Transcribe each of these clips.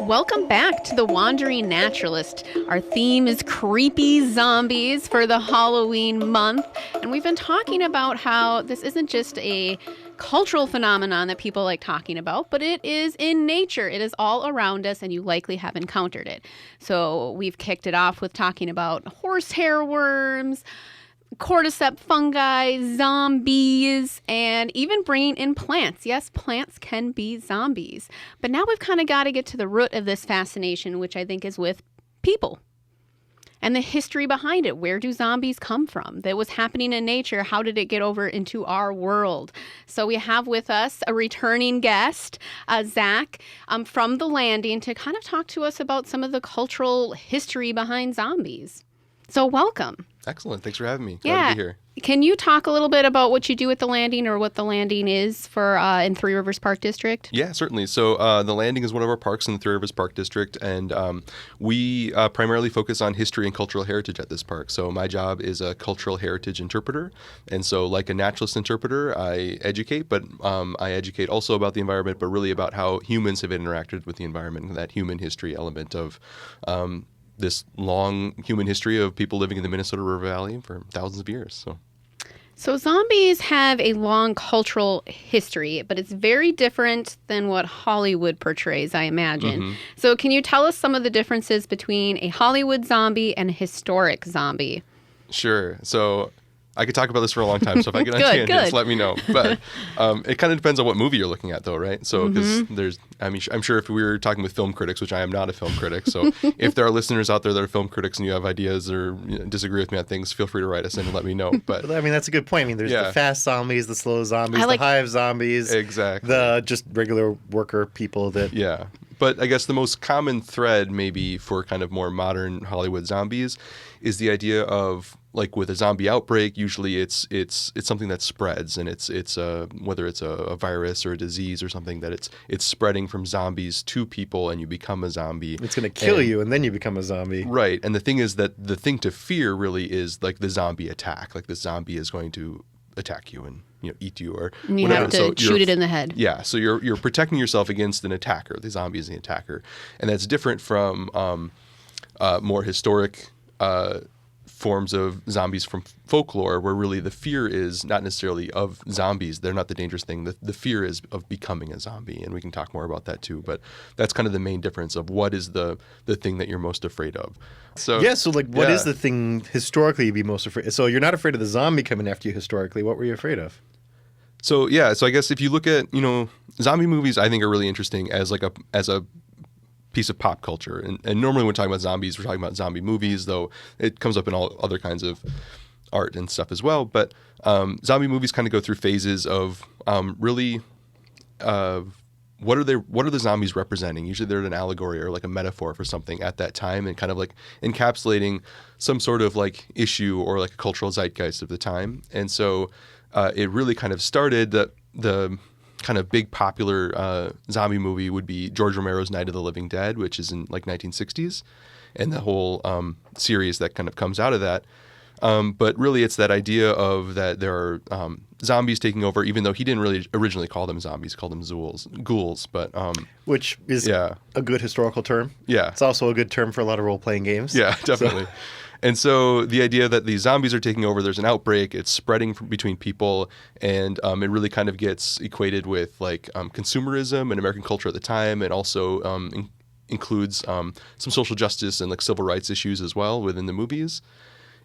Welcome back to The Wandering Naturalist. Our theme is creepy zombies for the Halloween month. And we've been talking about how this isn't just a cultural phenomenon that people like talking about, but it is in nature. It is all around us, and you likely have encountered it. So we've kicked it off with talking about horsehair worms, cordyceps fungi, zombies, and even bringing in plants. Yes, plants can be zombies. But now we've kind of got to get to the root of this fascination, which I think is with people and the history behind it. Where do zombies come from? That was happening in nature. How did it get over into our world? So we have with us a returning guest, Zach, from The Landing, to kind of talk to us about some of the cultural history behind zombies. So welcome. Excellent. Thanks for having me. Glad to be here. Can you talk a little bit about what you do at The Landing, or what The Landing is for in Three Rivers Park District? Yeah, certainly. So The Landing is one of our parks in the Three Rivers Park District, and we primarily focus on history and cultural heritage at this park. So my job is a cultural heritage interpreter, and so like a naturalist interpreter, I educate, but I educate also about the environment, but really about how humans have interacted with the environment, that human history element of this long human history of people living in the Minnesota River Valley for thousands of years. So zombies have a long cultural history, but it's very different than what Hollywood portrays, I imagine. Mm-hmm. So can you tell us some of the differences between a Hollywood zombie and a historic zombie? Sure. So I could talk about this for a long time, so if I get on tangents, let me know. But it kind of depends on what movie you're looking at, though, right? So, because I'm sure if we were talking with film critics, which I am not a film critic, so if there are listeners out there that are film critics and you have ideas or disagree with me on things, feel free to write us in and let me know. But I mean, that's a good point. I mean, there's the fast zombies, the slow zombies, the hive zombies, exactly, the just regular worker people that. Yeah. But I guess the most common thread maybe for kind of more modern Hollywood zombies is the idea of, like with a zombie outbreak, usually it's something that spreads, and it's whether it's a virus or a disease or something, that it's spreading from zombies to people, and you become a zombie. It's going to kill you, and then you become a zombie. Right. And the thing is that the thing to fear really is like the zombie attack. Like the zombie is going to attack you and eat you or and you whatever. have to shoot it in the head. Yeah. So you're protecting yourself against an attacker. The zombie is the attacker, and that's different from more historic forms of zombies from folklore, where really the fear is not necessarily of zombies. They're not the dangerous thing. The fear is of becoming a zombie, and we can talk more about that too. But that's kind of the main difference of what is the thing that you're most afraid of. So what is the thing historically you'd be most afraid of? So you're not afraid of the zombie coming after you historically. What were you afraid of? So I guess if you look at zombie movies, I think are really interesting as a piece of pop culture. And normally when we're talking about zombies, we're talking about zombie movies, though it comes up in all other kinds of art and stuff as well. But zombie movies kind of go through phases of really what are the zombies representing? Usually they're an allegory or like a metaphor for something at that time, and kind of like encapsulating some sort of like issue or like a cultural zeitgeist of the time. And so it really kind of started the kind of big popular zombie movie would be George Romero's Night of the Living Dead, which is in like 1960s, and the whole series that kind of comes out of that. But really it's that idea of that there are zombies taking over, even though he didn't really originally call them zombies, called them ghouls. But which is a good historical term. Yeah. It's also a good term for a lot of role-playing games. Yeah, definitely. So. And so the idea that these zombies are taking over, there's an outbreak, it's spreading between people, and it really kind of gets equated with like consumerism and American culture at the time, and also includes some social justice and like civil rights issues as well within the movies.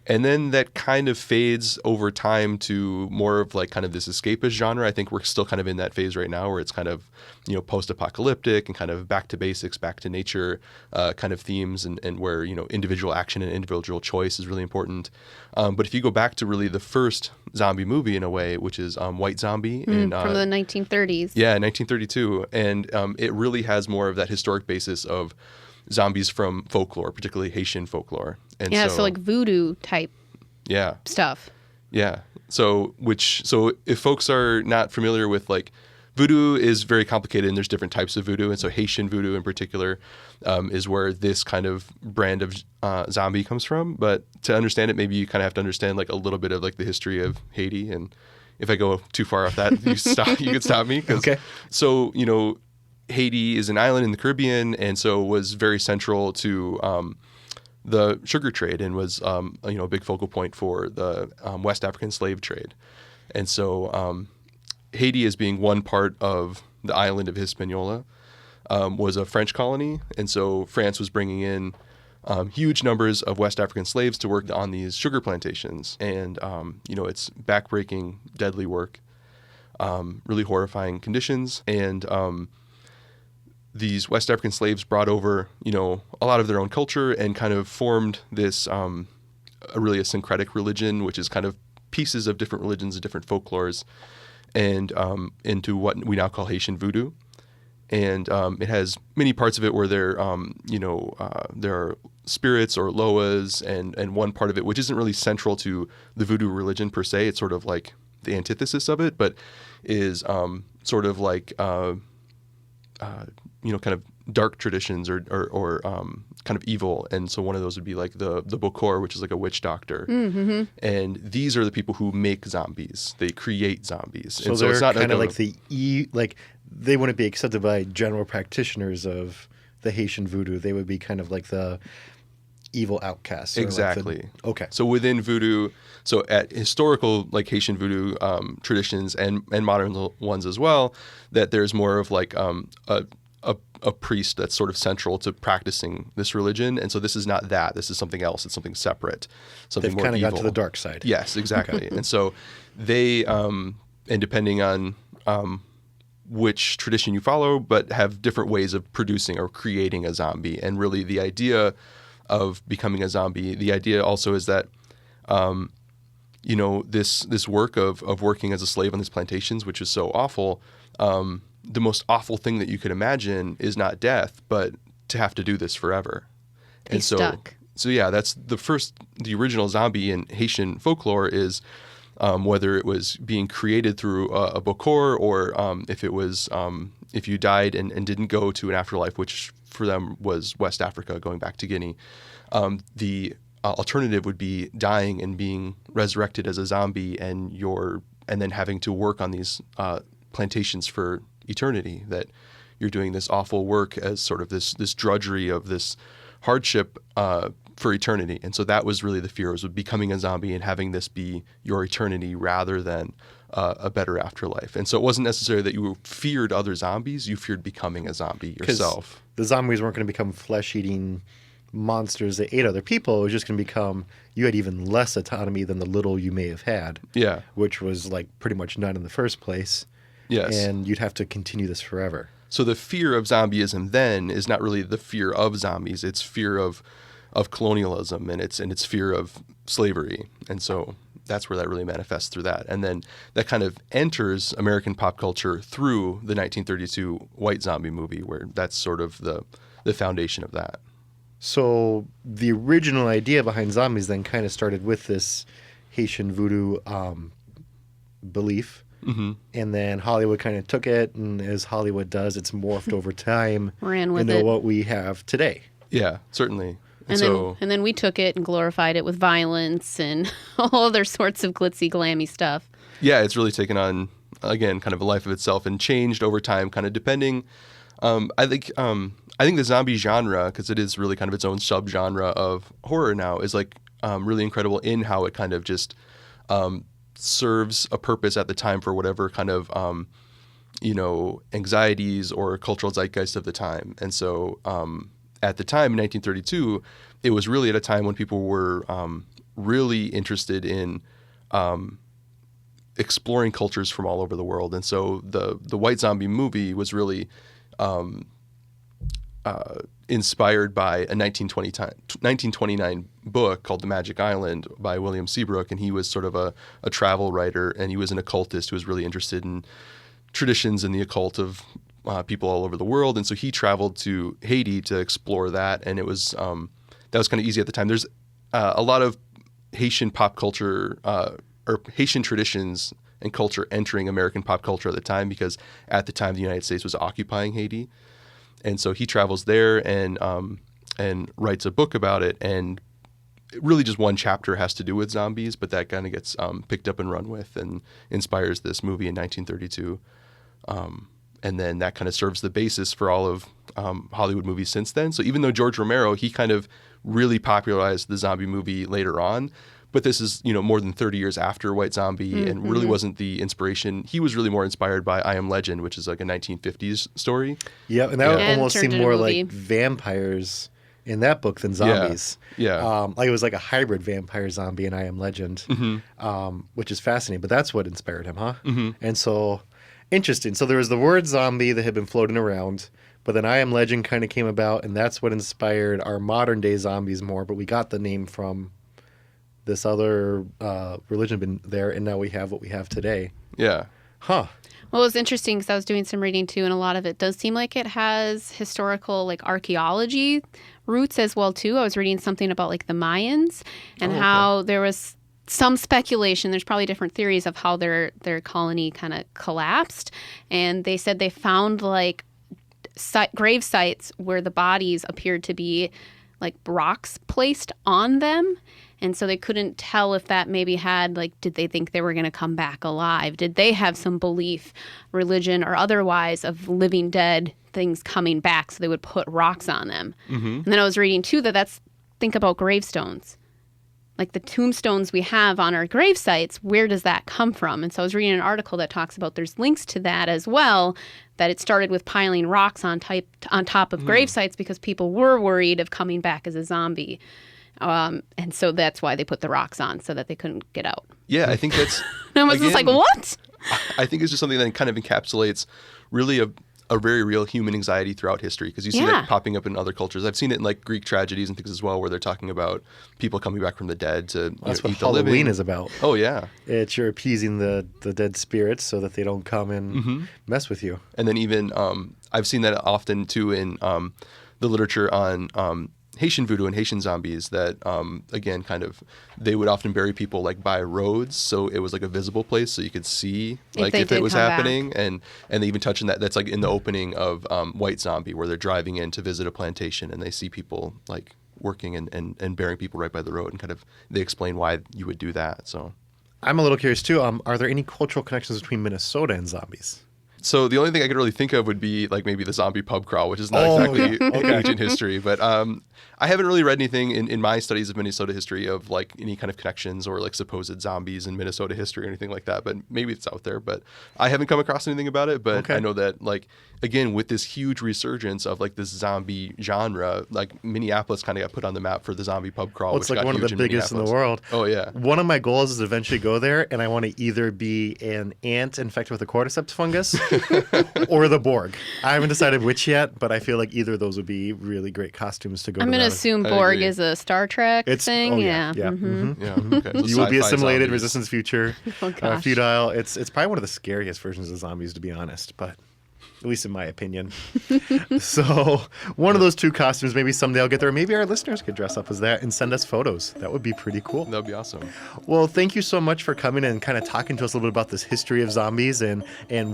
And then that kind of fades over time to more of like kind of this escapist genre. I think we're still kind of in that phase right now where it's kind of, post-apocalyptic and kind of back to basics, back to nature kind of themes, and where, individual action and individual choice is really important. But if you go back to really the first zombie movie in a way, which is White Zombie. From the 1930s. Yeah, 1932. And it really has more of that historic basis of zombies from folklore, particularly Haitian folklore. And so like voodoo type stuff. Yeah. So if folks are not familiar with like voodoo is very complicated, and there's different types of voodoo. And so Haitian voodoo in particular is where this kind of brand of zombie comes from. But to understand it, maybe you kind of have to understand like a little bit of like the history of Haiti. And if I go too far off that, you can stop me. Okay. So, Haiti is an island in the Caribbean, and so was very central to the sugar trade, and was a big focal point for the West African slave trade. And so Haiti, as being one part of the island of Hispaniola, was a French colony, and so France was bringing in huge numbers of West African slaves to work on these sugar plantations, and it's backbreaking, deadly work, really horrifying conditions, and these West African slaves brought over, a lot of their own culture and kind of formed this really a syncretic religion, which is kind of pieces of different religions and different folklores, and into what we now call Haitian voodoo. And it has many parts of it where there are spirits or loas, and one part of it which isn't really central to the voodoo religion per se. It's sort of like the antithesis of it, but is sort of like kind of dark traditions or kind of evil. And so one of those would be like the Bokor, which is like a witch doctor. Mm-hmm. And these are the people who make zombies. They create zombies. So and they're it's not kind of like they wouldn't be accepted by general practitioners of the Haitian voodoo. They would be kind of like the evil outcasts. Exactly. Okay. So within voodoo, so at historical like Haitian voodoo traditions and modern ones as well, that there's more of like a priest that's sort of central to practicing this religion. And so this is not that. This is something else. It's something separate, something They've more kind of evil. got to the dark side. Yes, exactly. And so they, and depending on which tradition you follow, but have different ways of producing or creating a zombie. And really the idea of becoming a zombie, the idea also is that, this work of working as a slave on these plantations, which is so awful, the most awful thing that you could imagine is not death, but to have to do this forever. Be stuck. So yeah, that's the original zombie in Haitian folklore is whether it was being created through a Bokor or if it was if you died and didn't go to an afterlife, which for them was West Africa, going back to Guinea. The alternative would be dying and being resurrected as a zombie, and then having to work on these plantations for eternity, that you're doing this awful work as sort of this drudgery of this hardship for eternity. And so that was really the fear, was becoming a zombie and having this be your eternity rather than a better afterlife. And so it wasn't necessarily that you feared other zombies, you feared becoming a zombie yourself. The zombies weren't going to become flesh-eating monsters that ate other people. It was just going to become, you had even less autonomy than the little you may have had. Yeah. Which was like pretty much none in the first place. Yes. And you'd have to continue this forever. So the fear of zombieism then is not really the fear of zombies. It's fear of colonialism, and it's fear of slavery. And so that's where that really manifests through that. And then that kind of enters American pop culture through the 1932 White Zombie movie, where that's sort of the foundation of that. So the original idea behind zombies then kind of started with this Haitian voodoo belief. Mm-hmm. And then Hollywood kind of took it, and as Hollywood does, it's morphed over time Ran with into it. what we have today. Yeah, certainly. And then we took it and glorified it with violence and all other sorts of glitzy, glammy stuff. Yeah, it's really taken on, again, kind of a life of itself and changed over time, kind of depending. I think the zombie genre, because it is really kind of its own subgenre of horror now, is like really incredible in how it kind of just serves a purpose at the time for whatever kind of anxieties or cultural zeitgeist of the time. And so at the time in 1932, it was really at a time when people were really interested in exploring cultures from all over the world. And so the White Zombie movie was really inspired by a 1929 book called The Magic Island by William Seabrook, and he was sort of a travel writer, and he was an occultist who was really interested in traditions and the occult of people all over the world. And so he traveled to Haiti to explore that, and it was that was kind of easy at the time. There's a lot of Haitian pop culture or Haitian traditions and culture entering American pop culture at the time, because at the time the United States was occupying Haiti. And so he travels there and writes a book about it, and really just one chapter has to do with zombies, but that kind of gets picked up and run with and inspires this movie in 1932. And then that kind of serves the basis for all of Hollywood movies since then. So even though George Romero, he kind of really popularized the zombie movie later on, but this is, more than 30 years after White Zombie and really wasn't the inspiration. He was really more inspired by I Am Legend, which is like a 1950s story. Yeah, and that And almost turned seemed into more a movie. like vampires in that book than zombies. Yeah. Like it was like a hybrid vampire zombie in I Am Legend, which is fascinating. But that's what inspired him, huh? And so, interesting. So there was the word zombie that had been floating around, but then I Am Legend kind of came about, and that's what inspired our modern day zombies more. But we got the name from this other religion been there, and now we have what we have today. Yeah. Huh. Well, it was interesting because I was doing some reading too, and a lot of it does seem like it has historical, like archaeology roots as well too. I was reading something about like the Mayans and how there was some speculation. There's probably different theories of how their colony kind of collapsed, and they said they found like grave sites where the bodies appeared to be like rocks placed on them. And so they couldn't tell if that maybe had, like, did they think they were going to come back alive? Did they have some belief, religion or otherwise, of living dead things coming back, so they would put rocks on them? And then I was reading, too, think about gravestones. Like the tombstones we have on our grave sites, where does that come from? And so I was reading an article that talks about there's links to that as well, that it started with piling rocks on top of grave sites because people were worried of coming back as a zombie. And so that's why they put the rocks on, so that they couldn't get out. Yeah, I think that's... And I was just like, what? I think it's just something that kind of encapsulates really a very real human anxiety throughout history, because you see that popping up in other cultures. I've seen it in like Greek tragedies and things as well, where they're talking about people coming back from the dead to That's what eat the living. Halloween is about. Oh, yeah. It's you're appeasing the dead spirits so that they don't come and mess with you. And then even I've seen that often too in the literature on Haitian voodoo and Haitian zombies, that again, kind of, they would often bury people like by roads, so it was like a visible place, so you could see like if it was happening. And they even touch on that. That's like in the opening of White Zombie, where they're driving in to visit a plantation and they see people like working and burying people right by the road, and kind of they explain why you would do that. So I'm a little curious too. Are there any cultural connections between Minnesota and zombies? So the only thing I could really think of would be like maybe the zombie pub crawl, which is not exactly ancient history. But I haven't really read anything in my studies of Minnesota history of like any kind of connections or like supposed zombies in Minnesota history or anything like that. But maybe it's out there. But I haven't come across anything about it. But I know that like, again, with this huge resurgence of like this zombie genre, like Minneapolis kind of got put on the map for the zombie pub crawl. Well, it's like one of the biggest in the world. Oh, yeah. One of my goals is to eventually go there, and I want to either be an ant infected with a cordyceps fungus or the Borg. I haven't decided which yet, but I feel like either of those would be really great costumes to go I'm to. going to assume Borg is a Star Trek thing. Oh, yeah. Yeah. Yeah. Okay. So You will be sci-fi assimilated, zombies. resistance future, Oh, gosh. futile. It's probably one of the scariest versions of zombies, to be honest, but at least in my opinion. So one of those two costumes, maybe someday I'll get there. Maybe our listeners could dress up as that and send us photos. That would be pretty cool. That would be awesome. Well, thank you so much for coming and kind of talking to us a little bit about this history of zombies and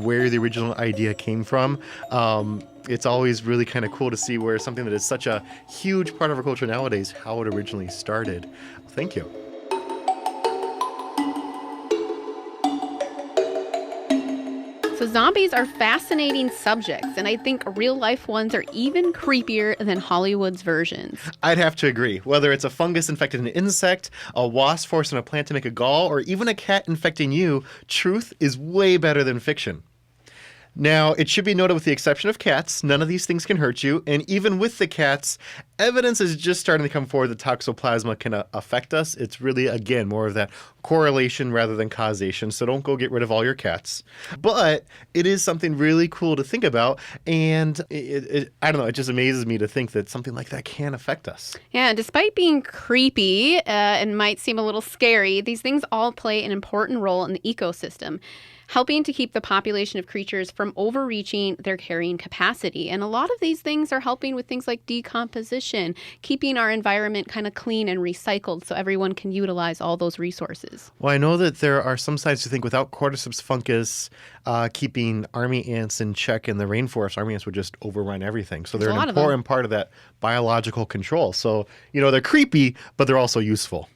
where the original idea came from. It's always really kind of cool to see where something that is such a huge part of our culture nowadays, how it originally started. Thank you. So zombies are fascinating subjects, and I think real-life ones are even creepier than Hollywood's versions. I'd have to agree. Whether it's a fungus infecting an insect, a wasp forcing a plant to make a gall, or even a cat infecting you, truth is way better than fiction. Now, it should be noted, with the exception of cats, none of these things can hurt you. And even with the cats, evidence is just starting to come forward that toxoplasma can affect us. It's really, again, more of that correlation rather than causation. So don't go get rid of all your cats. But it is something really cool to think about. And I don't know, it just amazes me to think that something like that can affect us. Yeah, despite being creepy and might seem a little scary, these things all play an important role in the ecosystem, helping to keep the population of creatures from overreaching their carrying capacity. And a lot of these things are helping with things like decomposition, keeping our environment kind of clean and recycled so everyone can utilize all those resources. Well, I know that there are some scientists who think without cordyceps fungus keeping army ants in check in the rainforest, army ants would just overrun everything. So they're an important part of that biological control. So, they're creepy, but they're also useful.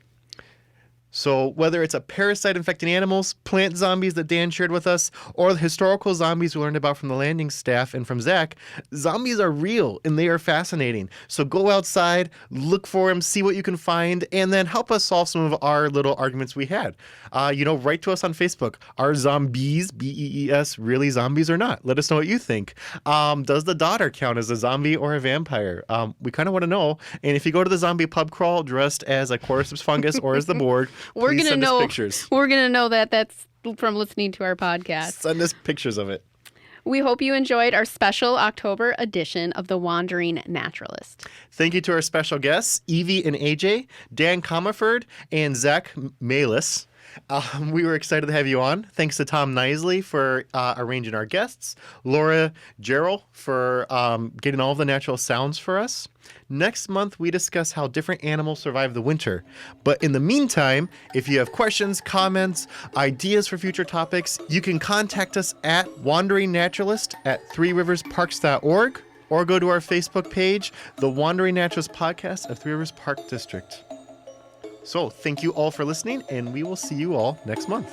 So whether it's a parasite infecting animals, plant zombies that Dan shared with us, or the historical zombies we learned about from the landing staff and from Zach, zombies are real and they are fascinating. So go outside, look for them, see what you can find, and then help us solve some of our little arguments we had. Write to us on Facebook. Are zombies, B-E-E-S, really zombies or not? Let us know what you think. Does the daughter count as a zombie or a vampire? We kind of want to know. And if you go to the zombie pub crawl dressed as a cordyceps fungus or as the Borg, We're please gonna send know. us pictures. We're gonna know that that's from listening to our podcast. Send us pictures of it. We hope you enjoyed our special October edition of The Wandering Naturalist. Thank you to our special guests, Evie and AJ, Dan Comerford, and Zach Mohlis. We were excited to have you on. Thanks to Tom Nisley for arranging our guests, Laura Gerald for getting all of the natural sounds for us. Next month, we discuss how different animals survive the winter. But in the meantime, if you have questions, comments, ideas for future topics, you can contact us at wanderingnaturalist@threeriversparks.org or go to our Facebook page, The Wandering Naturalist Podcast of Three Rivers Park District. So thank you all for listening, and we will see you all next month.